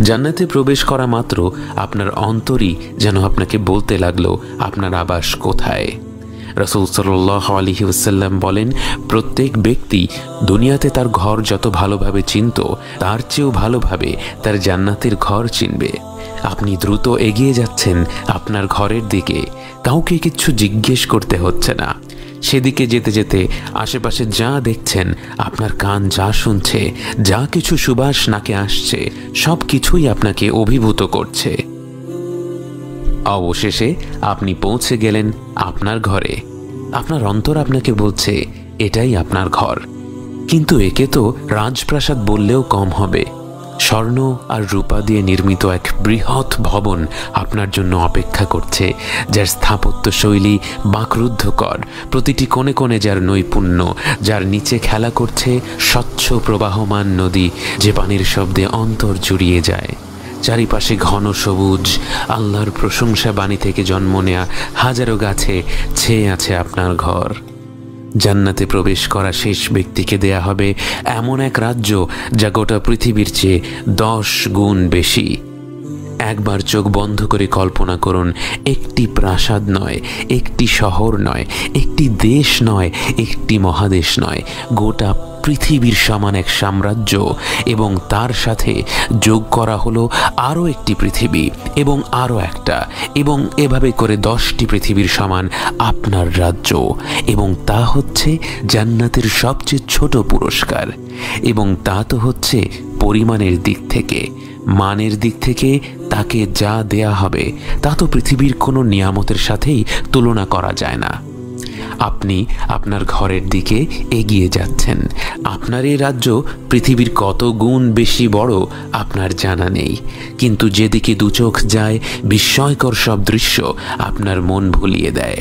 জান্নাতে প্রবেশ করা মাত্র আপনার অন্তরই যেন আপনাকে বলতে লাগলো আপনার আবাস কোথায়। রাসূল সাল্লাল্লাহু আলাইহি ওয়াসাল্লাম বলেন, প্রত্যেক ব্যক্তি দুনিয়াতে তার ঘর যত ভালোভাবে চিনত তার চেয়েও ভালোভাবে তার জান্নাতের ঘর চিনবে। আপনি দ্রুত এগিয়ে যাচ্ছেন আপনার ঘরের দিকে, কাউকে কিছু জিজ্ঞেস করতে হচ্ছে না। সেদিকে যেতে যেতে আশেপাশে যা দেখছেন, আপনার কান যা শুনছে, যা কিছু সুবাস নাকে আসছে, সব কিছুই আপনাকে অভিভূত করছে। অবশেষে আপনি পৌঁছে গেলেন আপনার ঘরে। আপনার অন্তর আপনাকে বলছে এটাই আপনার ঘর। কিন্তু একে তো রাজপ্রাসাদ বললেও কম হবে। স্বর্ণ আর রূপা দিয়ে নির্মিত এক বৃহৎ ভবন আপনার জন্য অপেক্ষা করছে, যার স্থাপত্য শৈলী বাকরুদ্ধকর, প্রতিটি কোণে কোণে যার নৈপুণ্য, যার নিচে খেলা করছে স্বচ্ছ প্রবাহমান নদী, যে পানির শব্দে অন্তর জুড়িয়ে যায়। চারিপাশে ঘন সবুজ, আল্লাহর প্রশংসা বাণী থেকে জন্ম নেয়া হাজারো গাছে ছেয়ে আছে আপনার ঘর। জান্নাতে প্রবেশ করা শেষ ব্যক্তিকে দেয়া হবে এমন এক রাজ্য যা গোটা পৃথিবীর চেয়ে 10 গুণ বেশি। একবার চোখ বন্ধ করে কল্পনা করুন, একটি প্রাসাদ নয়, একটি শহর নয়, একটি দেশ নয়, একটি মহাদেশ নয়, গোটা পৃথিবীর সমান এক সাম্রাজ্য, এবং তার সাথে যোগ করা হলো আরও একটি পৃথিবী এবং আরও একটা, এবং এভাবে করে 10টি পৃথিবীর সমান আপনার রাজ্য। এবং তা হচ্ছে জান্নাতের সবচেয়ে ছোট পুরস্কার। এবং তা তো হচ্ছে পরিমাণের দিক থেকে। মানের দিক থেকে তাকে যা দেয়া হবে তা তো পৃথিবীর কোনো নিয়ামতের সাথেই তুলনা করা যায় না। আপনি আপনার ঘরের দিকে এগিয়ে যাচ্ছেন। আপনার এই রাজ্য পৃথিবীর কত গুণ বেশি বড় আপনার জানা নেই, কিন্তু যেদিকে দুচোখ যায় বিস্ময়কর সব দৃশ্য আপনার মন ভুলিয়ে দেয়।